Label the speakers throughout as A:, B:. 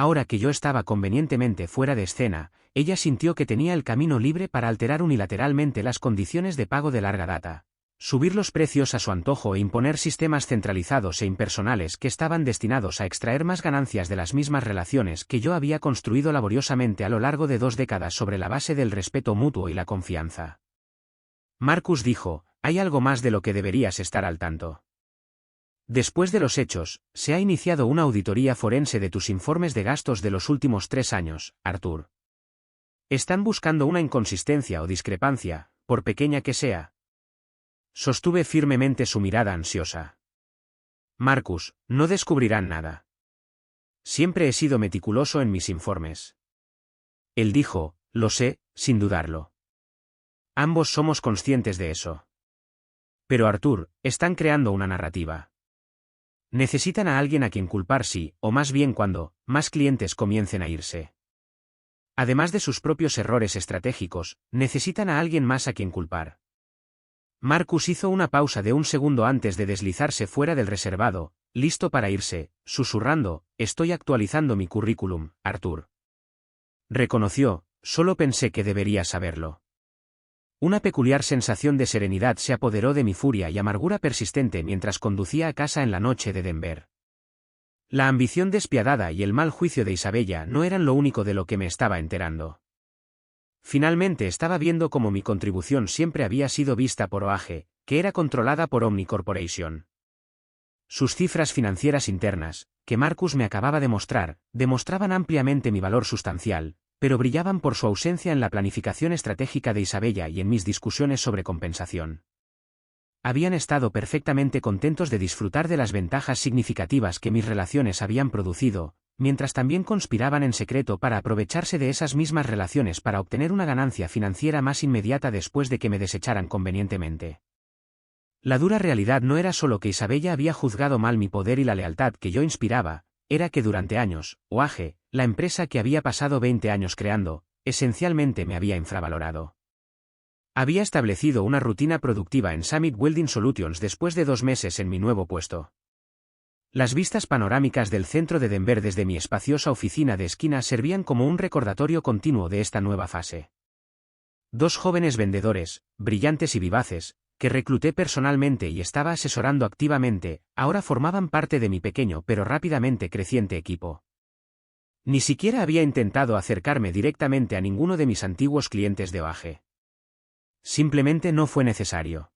A: Ahora que yo estaba convenientemente fuera de escena, ella sintió que tenía el camino libre para alterar unilateralmente las condiciones de pago de larga data, subir los precios a su antojo e imponer sistemas centralizados e impersonales que estaban destinados a extraer más ganancias de las mismas relaciones que yo había construido laboriosamente a lo largo de 2 décadas sobre la base del respeto mutuo y la confianza. Marcus dijo, hay algo más de lo que deberías estar al tanto. Después de los hechos, se ha iniciado una auditoría forense de tus informes de gastos de los últimos 3 años, Arthur. Están buscando una inconsistencia o discrepancia, por pequeña que sea. Sostuve firmemente su mirada ansiosa. Marcus, no descubrirán nada. Siempre he sido meticuloso en mis informes. Él dijo, lo sé, sin dudarlo. Ambos somos conscientes de eso. Pero Arthur, están creando una narrativa. Necesitan a alguien a quien culpar si, o más bien cuando, más clientes comiencen a irse. Además de sus propios errores estratégicos, necesitan a alguien más a quien culpar. Marcus hizo una pausa de un segundo antes de deslizarse fuera del reservado, listo para irse, susurrando, estoy actualizando mi currículum, Arthur. Reconoció, solo pensé que debería saberlo. Una peculiar sensación de serenidad se apoderó de mi furia y amargura persistente mientras conducía a casa en la noche de Denver. La ambición despiadada y el mal juicio de Isabella no eran lo único de lo que me estaba enterando. Finalmente estaba viendo cómo mi contribución siempre había sido vista por OAG, que era controlada por Omni Corporation. Sus cifras financieras internas, que Marcus me acababa de mostrar, demostraban ampliamente mi valor sustancial, pero brillaban por su ausencia en la planificación estratégica de Isabella y en mis discusiones sobre compensación. Habían estado perfectamente contentos de disfrutar de las ventajas significativas que mis relaciones habían producido, mientras también conspiraban en secreto para aprovecharse de esas mismas relaciones para obtener una ganancia financiera más inmediata después de que me desecharan convenientemente. La dura realidad no era solo que Isabella había juzgado mal mi poder y la lealtad que yo inspiraba, era que durante años, OAG, la empresa que había pasado 20 años creando, esencialmente me había infravalorado. Había establecido una rutina productiva en Summit Welding Solutions después de 2 meses en mi nuevo puesto. Las vistas panorámicas del centro de Denver desde mi espaciosa oficina de esquina servían como un recordatorio continuo de esta nueva fase. 2 jóvenes vendedores, brillantes y vivaces, que recluté personalmente y estaba asesorando activamente, ahora formaban parte de mi pequeño pero rápidamente creciente equipo. Ni siquiera había intentado acercarme directamente a ninguno de mis antiguos clientes de OAG. Simplemente no fue necesario.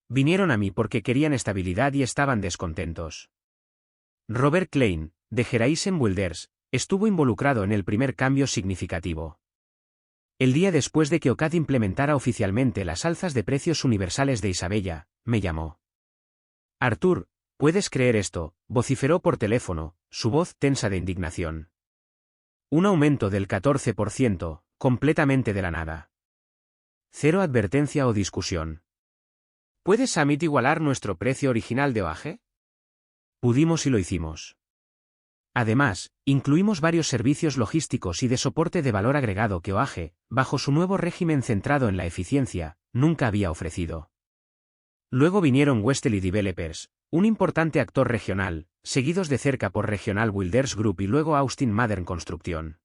A: Vinieron a mí porque querían estabilidad y estaban descontentos. Robert Klein, de Geraisen Builders, estuvo involucrado en el primer cambio significativo. El día después de que OCAD implementara oficialmente las alzas de precios universales de Isabella, me llamó. Arthur, ¿puedes creer esto?, vociferó por teléfono, su voz tensa de indignación. Un aumento del 14%, completamente de la nada. Cero advertencia o discusión. ¿Puede Summit igualar nuestro precio original de OAG? Pudimos y lo hicimos. Además, incluimos varios servicios logísticos y de soporte de valor agregado que OAG, bajo su nuevo régimen centrado en la eficiencia, nunca había ofrecido. Luego vinieron Westerly Developers, un importante actor regional, seguidos de cerca por Regional Builders Group y luego Austin Modern Construction.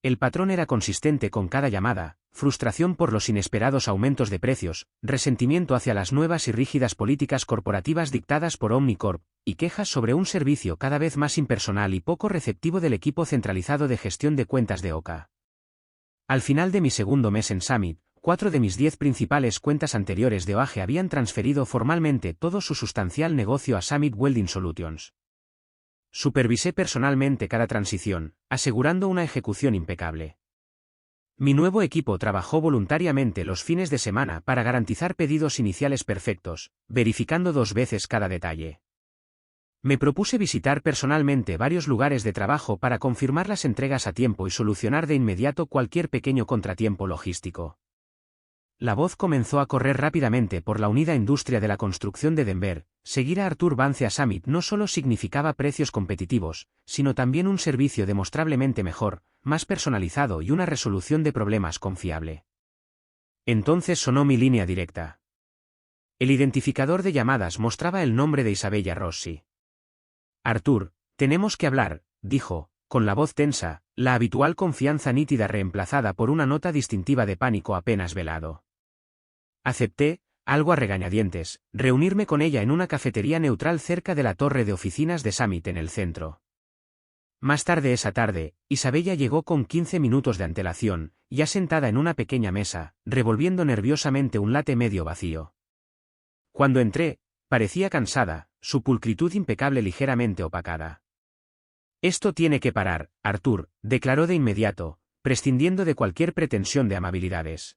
A: El patrón era consistente con cada llamada: frustración por los inesperados aumentos de precios, resentimiento hacia las nuevas y rígidas políticas corporativas dictadas por Omnicorp, y quejas sobre un servicio cada vez más impersonal y poco receptivo del equipo centralizado de gestión de cuentas de OCA. Al final de mi segundo mes en Summit, 4 de mis 10 principales cuentas anteriores de OAG habían transferido formalmente todo su sustancial negocio a Summit Welding Solutions. Supervisé personalmente cada transición, asegurando una ejecución impecable. Mi nuevo equipo trabajó voluntariamente los fines de semana para garantizar pedidos iniciales perfectos, verificando 2 veces cada detalle. Me propuse visitar personalmente varios lugares de trabajo para confirmar las entregas a tiempo y solucionar de inmediato cualquier pequeño contratiempo logístico. La voz comenzó a correr rápidamente por la unida industria de la construcción de Denver. Seguir a Arthur Vance a Summit no solo significaba precios competitivos, sino también un servicio demostrablemente mejor, más personalizado y una resolución de problemas confiable. Entonces sonó mi línea directa. El identificador de llamadas mostraba el nombre de Isabella Rossi. Arthur, tenemos que hablar, dijo, con la voz tensa, la habitual confianza nítida reemplazada por una nota distintiva de pánico apenas velado. Acepté, algo a regañadientes, reunirme con ella en una cafetería neutral cerca de la torre de oficinas de Summit en el centro. Más tarde esa tarde, Isabella llegó con 15 minutos de antelación, ya sentada en una pequeña mesa, revolviendo nerviosamente un latte medio vacío. Cuando entré, parecía cansada, su pulcritud impecable ligeramente opacada. «Esto tiene que parar, Arthur», declaró de inmediato, prescindiendo de cualquier pretensión de amabilidades.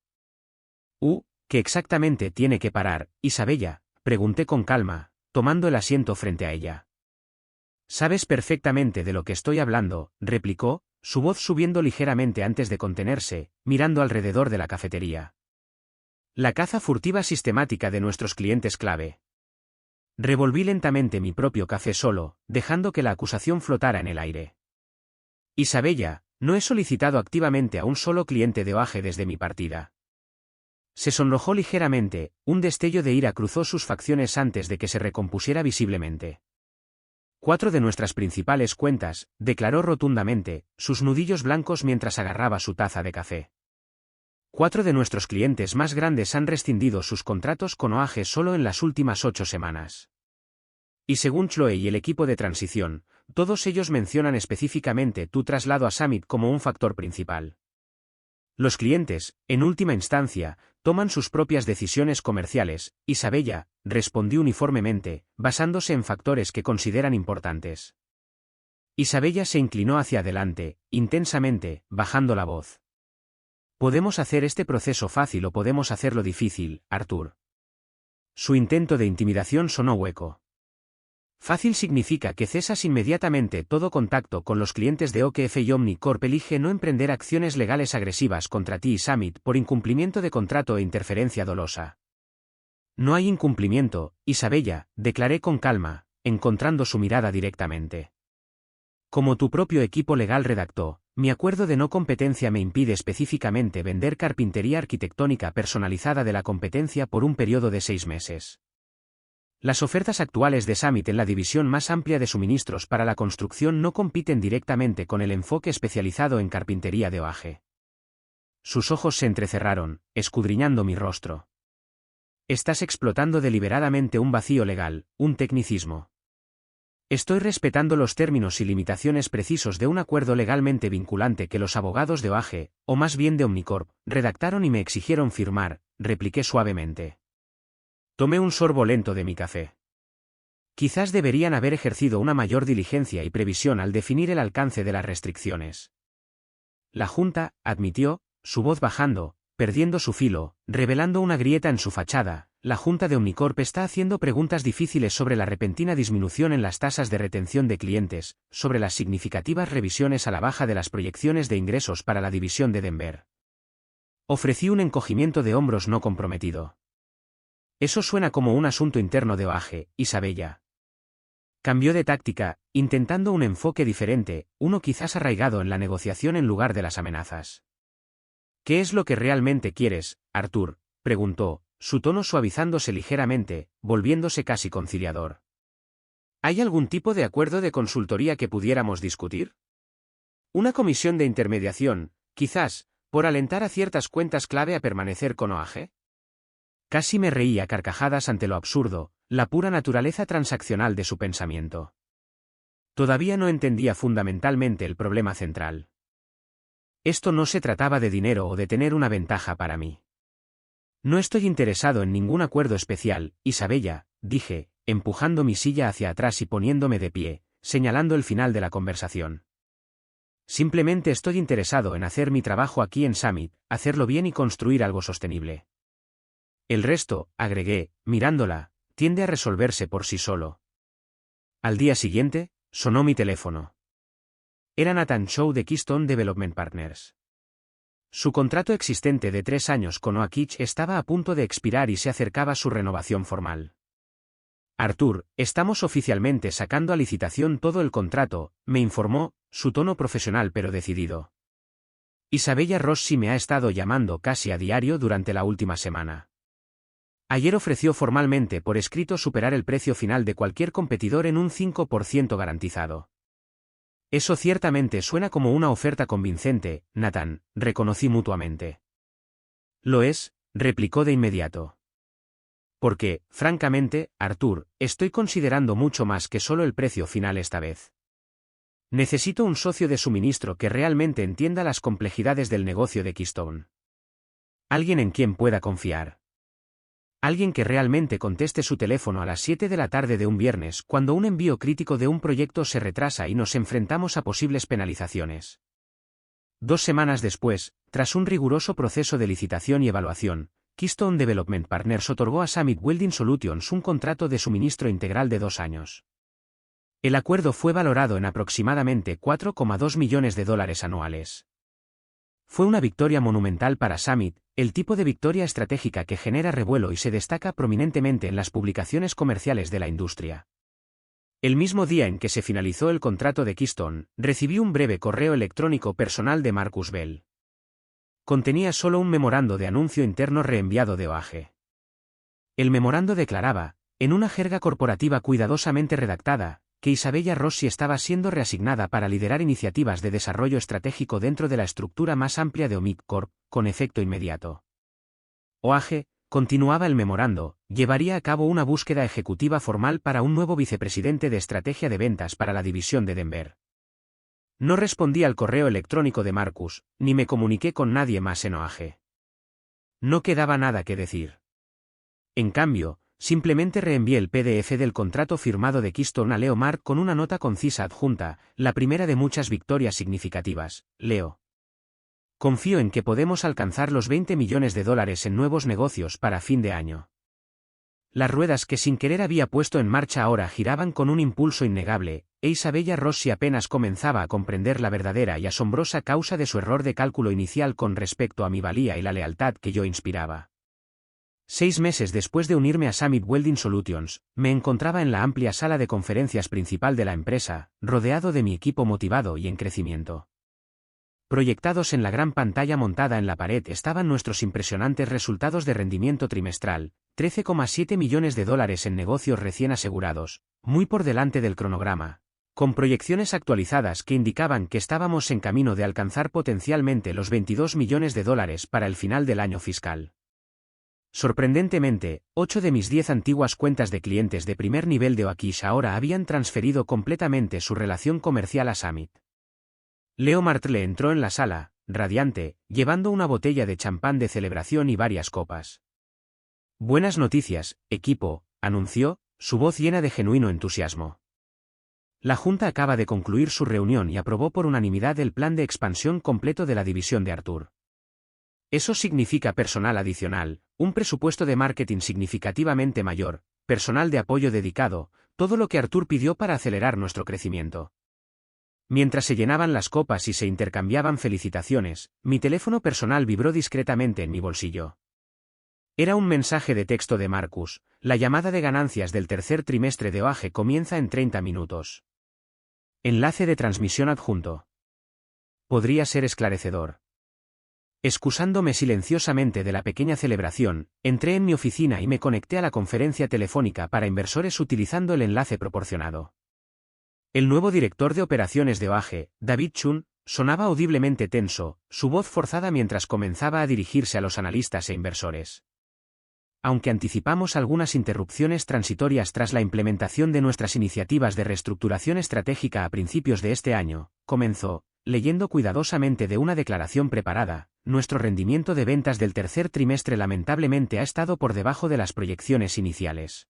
A: ¿Qué exactamente tiene que parar, Isabella?», pregunté con calma, tomando el asiento frente a ella. «Sabes perfectamente de lo que estoy hablando», replicó, su voz subiendo ligeramente antes de contenerse, mirando alrededor de la cafetería. «La caza furtiva sistemática de nuestros clientes clave». Revolví lentamente mi propio café solo, dejando que la acusación flotara en el aire. «Isabella, no he solicitado activamente a un solo cliente de OAG desde mi partida». Se sonrojó ligeramente, un destello de ira cruzó sus facciones antes de que se recompusiera visiblemente. 4 de nuestras principales cuentas, declaró rotundamente, sus nudillos blancos mientras agarraba su taza de café. 4 de nuestros clientes más grandes han rescindido sus contratos con OAG solo en las últimas 8 semanas. Y según Chloe y el equipo de transición, todos ellos mencionan específicamente tu traslado a Summit como un factor principal. Los clientes, en última instancia, toman sus propias decisiones comerciales, Isabella, respondió uniformemente, basándose en factores que consideran importantes. Isabella se inclinó hacia adelante, intensamente, bajando la voz. «Podemos hacer este proceso fácil o podemos hacerlo difícil, Arthur». Su intento de intimidación sonó hueco. «Fácil significa que cesas inmediatamente todo contacto con los clientes de OKF y Omnicorp. Elige no emprender acciones legales agresivas contra ti y Summit por incumplimiento de contrato e interferencia dolosa». «No hay incumplimiento, Isabella», declaré con calma, encontrando su mirada directamente. «Como tu propio equipo legal redactó, mi acuerdo de no competencia me impide específicamente vender carpintería arquitectónica personalizada de la competencia por un periodo de 6 meses. Las ofertas actuales de Summit en la división más amplia de suministros para la construcción no compiten directamente con el enfoque especializado en carpintería de OAG». Sus ojos se entrecerraron, escudriñando mi rostro. «Estás explotando deliberadamente un vacío legal, un tecnicismo». «Estoy respetando los términos y limitaciones precisos de un acuerdo legalmente vinculante que los abogados de OAG, o más bien de Omnicorp, redactaron y me exigieron firmar», repliqué suavemente. Tomé un sorbo lento de mi café. Quizás deberían haber ejercido una mayor diligencia y previsión al definir el alcance de las restricciones. La Junta, admitió, su voz bajando, perdiendo su filo, revelando una grieta en su fachada. La Junta de Omnicorp está haciendo preguntas difíciles sobre la repentina disminución en las tasas de retención de clientes, sobre las significativas revisiones a la baja de las proyecciones de ingresos para la división de Denver. Ofrecí un encogimiento de hombros no comprometido. «Eso suena como un asunto interno de OAG, Isabella». Cambió de táctica, intentando un enfoque diferente, uno quizás arraigado en la negociación en lugar de las amenazas. «¿Qué es lo que realmente quieres, Arthur?», preguntó, su tono suavizándose ligeramente, volviéndose casi conciliador. «¿Hay algún tipo de acuerdo de consultoría que pudiéramos discutir? Una comisión de intermediación, quizás, por alentar a ciertas cuentas clave a permanecer con OAG». Casi me reí a carcajadas ante lo absurdo, la pura naturaleza transaccional de su pensamiento. Todavía no entendía fundamentalmente el problema central. Esto no se trataba de dinero o de tener una ventaja para mí. «No estoy interesado en ningún acuerdo especial, Isabella», dije, empujando mi silla hacia atrás y poniéndome de pie, señalando el final de la conversación. «Simplemente estoy interesado en hacer mi trabajo aquí en Summit, hacerlo bien y construir algo sostenible. El resto», agregué, mirándola, «tiende a resolverse por sí solo». Al día siguiente, sonó mi teléfono. Era Nathan Shaw de Keystone Development Partners. Su contrato existente de 3 años con Oakich estaba a punto de expirar y se acercaba su renovación formal. «Arthur, estamos oficialmente sacando a licitación todo el contrato», me informó, su tono profesional pero decidido. «Isabella Rossi me ha estado llamando casi a diario durante la última semana. Ayer ofreció formalmente por escrito superar el precio final de cualquier competidor en un 5% garantizado. Eso ciertamente suena como una oferta convincente, Nathan, reconocí mutuamente. Lo es, replicó de inmediato. Porque, francamente, Arthur, estoy considerando mucho más que solo el precio final esta vez. Necesito un socio de suministro que realmente entienda las complejidades del negocio de Keystone. Alguien en quien pueda confiar. Alguien que realmente conteste su teléfono a las 7 de la tarde de un viernes cuando un envío crítico de un proyecto se retrasa y nos enfrentamos a posibles penalizaciones. 2 semanas después, tras un riguroso proceso de licitación y evaluación, Keystone Development Partners otorgó a Summit Welding Solutions un contrato de suministro integral de 2 años. El acuerdo fue valorado en aproximadamente $4,2 millones anuales. Fue una victoria monumental para Summit, el tipo de victoria estratégica que genera revuelo y se destaca prominentemente en las publicaciones comerciales de la industria. El mismo día en que se finalizó el contrato de Keystone, recibí un breve correo electrónico personal de Marcus Bell. Contenía solo un memorando de anuncio interno reenviado de OAG. El memorando declaraba, en una jerga corporativa cuidadosamente redactada, que Isabella Rossi estaba siendo reasignada para liderar iniciativas de desarrollo estratégico dentro de la estructura más amplia de Omid Corp, con efecto inmediato. OAG, continuaba el memorando, llevaría a cabo una búsqueda ejecutiva formal para un nuevo vicepresidente de estrategia de ventas para la división de Denver. No respondí al correo electrónico de Marcus, ni me comuniqué con nadie más en OAG. No quedaba nada que decir. En cambio, simplemente reenvié el PDF del contrato firmado de Keystone a Leo Mark con una nota concisa adjunta, la primera de muchas victorias significativas. Leo. Confío en que podemos alcanzar los $20 millones en nuevos negocios para fin de año. Las ruedas que sin querer había puesto en marcha ahora giraban con un impulso innegable, e Isabella Rossi apenas comenzaba a comprender la verdadera y asombrosa causa de su error de cálculo inicial con respecto a mi valía y la lealtad que yo inspiraba. 6 meses después de unirme a Summit Welding Solutions, me encontraba en la amplia sala de conferencias principal de la empresa, rodeado de mi equipo motivado y en crecimiento. Proyectados en la gran pantalla montada en la pared estaban nuestros impresionantes resultados de rendimiento trimestral, $13,7 millones en negocios recién asegurados, muy por delante del cronograma, con proyecciones actualizadas que indicaban que estábamos en camino de alcanzar potencialmente los $22 millones para el final del año fiscal. Sorprendentemente, 8 de mis 10 antiguas cuentas de clientes de primer nivel de Oakish ahora habían transferido completamente su relación comercial a Summit. Leo Martle entró en la sala, radiante, llevando una botella de champán de celebración y varias copas. Buenas noticias, equipo, anunció, su voz llena de genuino entusiasmo. La Junta acaba de concluir su reunión y aprobó por unanimidad el plan de expansión completo de la división de Arthur. Eso significa personal adicional, un presupuesto de marketing significativamente mayor, personal de apoyo dedicado, todo lo que Arthur pidió para acelerar nuestro crecimiento. Mientras se llenaban las copas y se intercambiaban felicitaciones, mi teléfono personal vibró discretamente en mi bolsillo. Era un mensaje de texto de Marcus, la llamada de ganancias del tercer trimestre de OAG comienza en 30 minutos. Enlace de transmisión adjunto. Podría ser esclarecedor. Excusándome silenciosamente de la pequeña celebración, entré en mi oficina y me conecté a la conferencia telefónica para inversores utilizando el enlace proporcionado. El nuevo director de operaciones de OAG, David Chun, sonaba audiblemente tenso, su voz forzada mientras comenzaba a dirigirse a los analistas e inversores. Aunque anticipamos algunas interrupciones transitorias tras la implementación de nuestras iniciativas de reestructuración estratégica a principios de este año, comenzó, leyendo cuidadosamente de una declaración preparada, nuestro rendimiento de ventas del tercer trimestre lamentablemente ha estado por debajo de las proyecciones iniciales.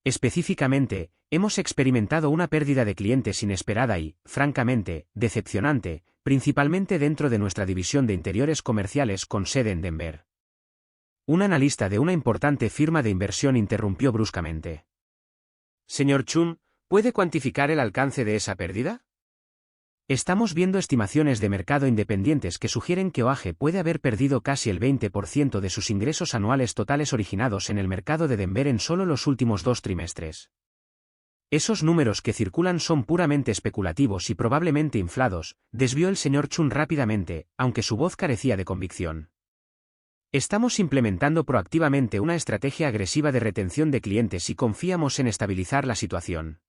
A: Específicamente, hemos experimentado una pérdida de clientes inesperada y, francamente, decepcionante, principalmente dentro de nuestra división de interiores comerciales con sede en Denver. Un analista de una importante firma de inversión interrumpió bruscamente. Señor Chun, ¿puede cuantificar el alcance de esa pérdida? Estamos viendo estimaciones de mercado independientes que sugieren que OAG puede haber perdido casi el 20% de sus ingresos anuales totales originados en el mercado de Denver en solo los últimos 2 trimestres. Esos números que circulan son puramente especulativos y probablemente inflados, desvió el señor Chun rápidamente, aunque su voz carecía de convicción. Estamos implementando proactivamente una estrategia agresiva de retención de clientes y confiamos en estabilizar la situación.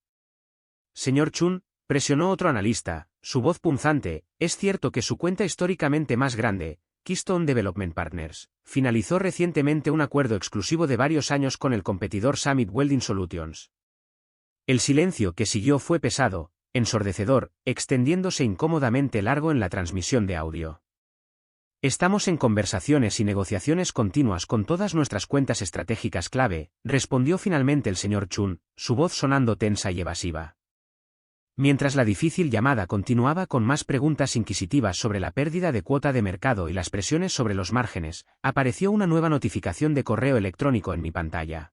A: Señor Chun, presionó otro analista, su voz punzante. Es cierto que su cuenta históricamente más grande, Keystone Development Partners, finalizó recientemente un acuerdo exclusivo de varios años con el competidor Summit Welding Solutions. El silencio que siguió fue pesado, ensordecedor, extendiéndose incómodamente largo en la transmisión de audio. Estamos en conversaciones y negociaciones continuas con todas nuestras cuentas estratégicas clave, respondió finalmente el señor Chun, su voz sonando tensa y evasiva. Mientras la difícil llamada continuaba con más preguntas inquisitivas sobre la pérdida de cuota de mercado y las presiones sobre los márgenes, apareció una nueva notificación de correo electrónico en mi pantalla.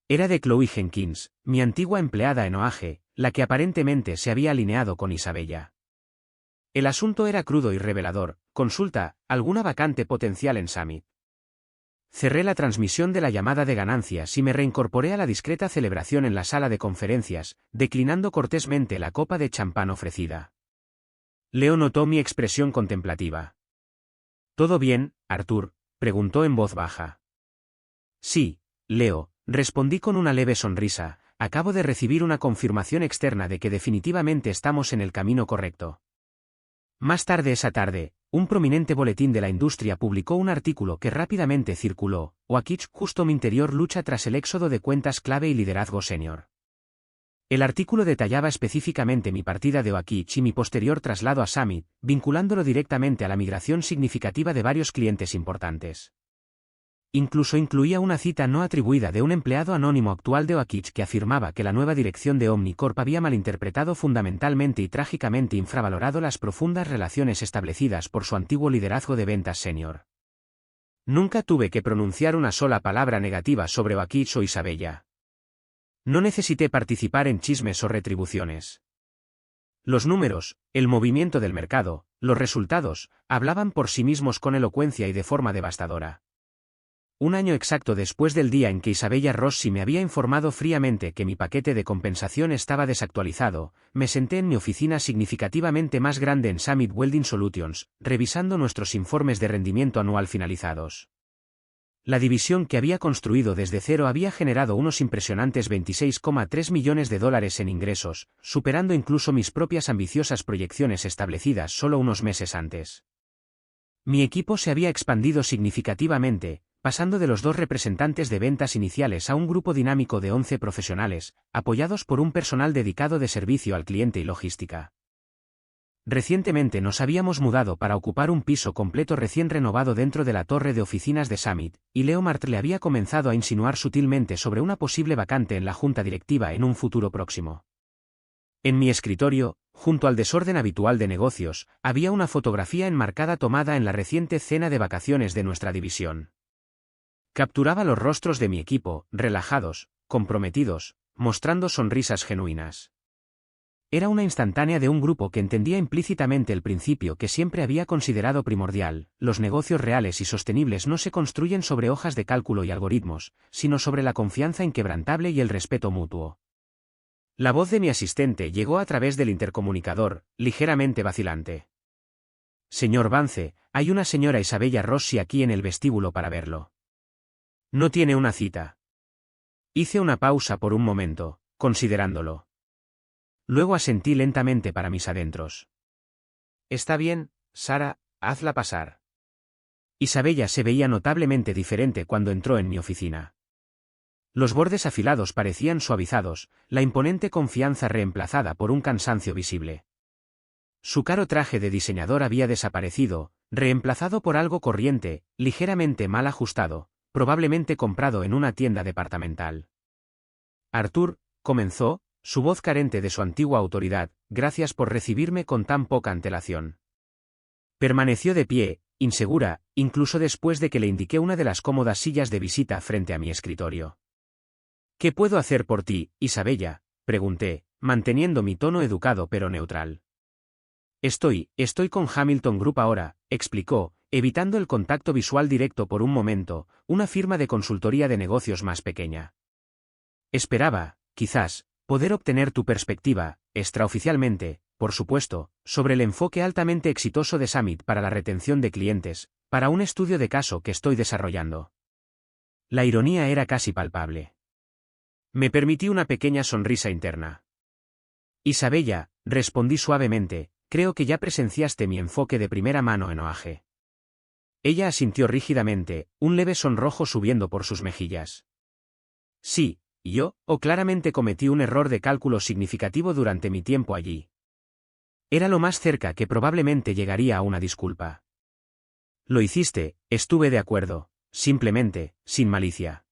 A: Era de Chloe Jenkins, mi antigua empleada en OAG, la que aparentemente se había alineado con Isabella. El asunto era crudo y revelador. Consulta, ¿alguna vacante potencial en Summit? Cerré la transmisión de la llamada de ganancias y me reincorporé a la discreta celebración en la sala de conferencias, declinando cortésmente la copa de champán ofrecida. Leo notó mi expresión contemplativa. ¿Todo bien, Arthur?, preguntó en voz baja. Sí, Leo, respondí con una leve sonrisa. Acabo de recibir una confirmación externa de que definitivamente estamos en el camino correcto. Más tarde esa tarde, un prominente boletín de la industria publicó un artículo que rápidamente circuló: Oakich Custom Interior lucha tras el éxodo de cuentas clave y liderazgo senior. El artículo detallaba específicamente mi partida de Oakich y mi posterior traslado a Summit, vinculándolo directamente a la migración significativa de varios clientes importantes. Incluso incluía una cita no atribuida de un empleado anónimo actual de Oakich que afirmaba que la nueva dirección de Omnicorp había malinterpretado fundamentalmente y trágicamente infravalorado las profundas relaciones establecidas por su antiguo liderazgo de ventas senior. Nunca tuve que pronunciar una sola palabra negativa sobre Oakich o Isabella. No necesité participar en chismes o retribuciones. Los números, el movimiento del mercado, los resultados, hablaban por sí mismos con elocuencia y de forma devastadora. Un año exacto después del día en que Isabella Rossi me había informado fríamente que mi paquete de compensación estaba desactualizado, me senté en mi oficina significativamente más grande en Summit Welding Solutions, revisando nuestros informes de rendimiento anual finalizados. La división que había construido desde cero había generado unos impresionantes $26,3 millones en ingresos, superando incluso mis propias ambiciosas proyecciones establecidas solo unos meses antes. Mi equipo se había expandido significativamente, pasando de los 2 representantes de ventas iniciales a un grupo dinámico de 11 profesionales, apoyados por un personal dedicado de servicio al cliente y logística. Recientemente nos habíamos mudado para ocupar un piso completo recién renovado dentro de la torre de oficinas de Summit, y Leo Mart le había comenzado a insinuar sutilmente sobre una posible vacante en la junta directiva en un futuro próximo. En mi escritorio, junto al desorden habitual de negocios, había una fotografía enmarcada tomada en la reciente cena de vacaciones de nuestra división. Capturaba los rostros de mi equipo, relajados, comprometidos, mostrando sonrisas genuinas. Era una instantánea de un grupo que entendía implícitamente el principio que siempre había considerado primordial: los negocios reales y sostenibles no se construyen sobre hojas de cálculo y algoritmos, sino sobre la confianza inquebrantable y el respeto mutuo. La voz de mi asistente llegó a través del intercomunicador, ligeramente vacilante. Señor Vance, hay una señora Isabella Rossi aquí en el vestíbulo para verlo. No tiene una cita. Hice una pausa por un momento, considerándolo. Luego asentí lentamente para mis adentros. Está bien, Sara, hazla pasar. Isabella se veía notablemente diferente cuando entró en mi oficina. Los bordes afilados parecían suavizados, la imponente confianza reemplazada por un cansancio visible. Su caro traje de diseñador había desaparecido, reemplazado por algo corriente, ligeramente mal ajustado, probablemente comprado en una tienda departamental. Arthur, comenzó, su voz carente de su antigua autoridad, gracias por recibirme con tan poca antelación. Permaneció de pie, insegura, incluso después de que le indiqué una de las cómodas sillas de visita frente a mi escritorio. ¿Qué puedo hacer por ti, Isabella?, pregunté, manteniendo mi tono educado pero neutral. Estoy con Hamilton Group ahora, explicó, evitando el contacto visual directo por un momento, una firma de consultoría de negocios más pequeña. Esperaba, quizás, poder obtener tu perspectiva, extraoficialmente, por supuesto, sobre el enfoque altamente exitoso de Summit para la retención de clientes, para un estudio de caso que estoy desarrollando. La ironía era casi palpable. Me permití una pequeña sonrisa interna. Isabella, respondí suavemente, creo que ya presenciaste mi enfoque de primera mano en OAG. Ella asintió rígidamente, un leve sonrojo subiendo por sus mejillas. Sí, yo, claramente cometí un error de cálculo significativo durante mi tiempo allí. Era lo más cerca que probablemente llegaría a una disculpa. Lo hiciste, estuve de acuerdo, simplemente, sin malicia.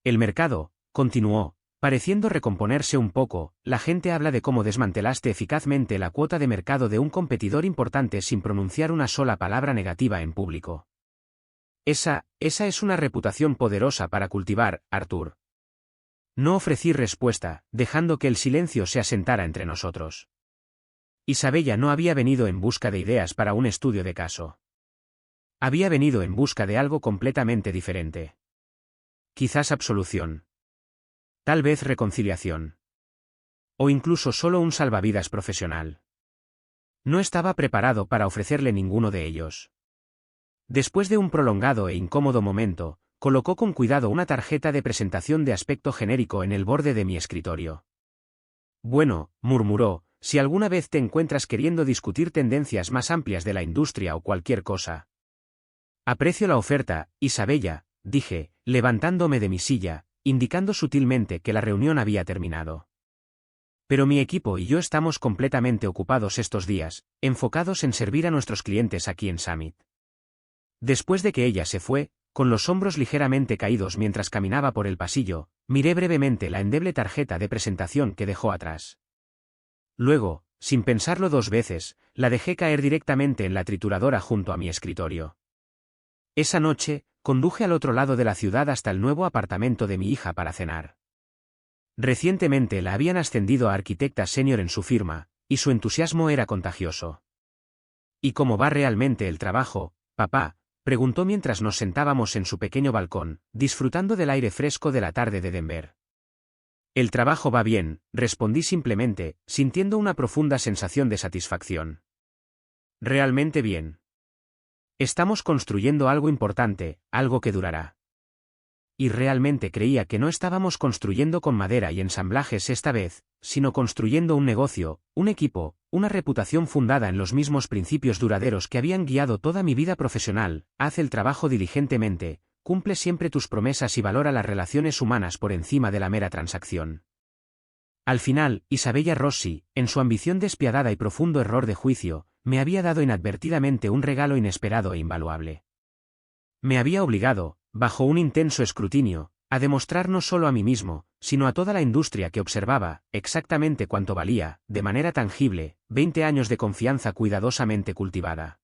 A: El mercado, continuó, pareciendo recomponerse un poco, la gente habla de cómo desmantelaste eficazmente la cuota de mercado de un competidor importante sin pronunciar una sola palabra negativa en público. Esa es una reputación poderosa para cultivar, Arthur. No ofrecí respuesta, dejando que el silencio se asentara entre nosotros. Isabella no había venido en busca de ideas para un estudio de caso. Había venido en busca de algo completamente diferente. Quizás absolución. Tal vez reconciliación. O incluso solo un salvavidas profesional. No estaba preparado para ofrecerle ninguno de ellos. Después de un prolongado e incómodo momento, colocó con cuidado una tarjeta de presentación de aspecto genérico en el borde de mi escritorio. Bueno, murmuró, si alguna vez te encuentras queriendo discutir tendencias más amplias de la industria o cualquier cosa. Aprecio la oferta, Isabella, dije, levantándome de mi silla, indicando sutilmente que la reunión había terminado. Pero mi equipo y yo estamos completamente ocupados estos días, enfocados en servir a nuestros clientes aquí en Summit. Después de que ella se fue, con los hombros ligeramente caídos mientras caminaba por el pasillo, miré brevemente la endeble tarjeta de presentación que dejó atrás. Luego, sin pensarlo dos veces, la dejé caer directamente en la trituradora junto a mi escritorio. Esa noche, conduje al otro lado de la ciudad hasta el nuevo apartamento de mi hija para cenar. Recientemente la habían ascendido a arquitecta senior en su firma, y su entusiasmo era contagioso. ¿Y cómo va realmente el trabajo, papá?, preguntó mientras nos sentábamos en su pequeño balcón, disfrutando del aire fresco de la tarde de Denver. El trabajo va bien, respondí simplemente, sintiendo una profunda sensación de satisfacción. Realmente bien. Estamos construyendo algo importante, algo que durará. Y realmente creía que no estábamos construyendo con madera y ensamblajes esta vez, sino construyendo un negocio, un equipo, una reputación fundada en los mismos principios duraderos que habían guiado toda mi vida profesional. Haz el trabajo diligentemente, cumple siempre tus promesas y valora las relaciones humanas por encima de la mera transacción. Al final, Isabella Rossi, en su ambición despiadada y profundo error de juicio, me había dado inadvertidamente un regalo inesperado e invaluable. Me había obligado, bajo un intenso escrutinio, a demostrar no solo a mí mismo, sino a toda la industria que observaba, exactamente cuánto valía, de manera tangible, 20 años de confianza cuidadosamente cultivada.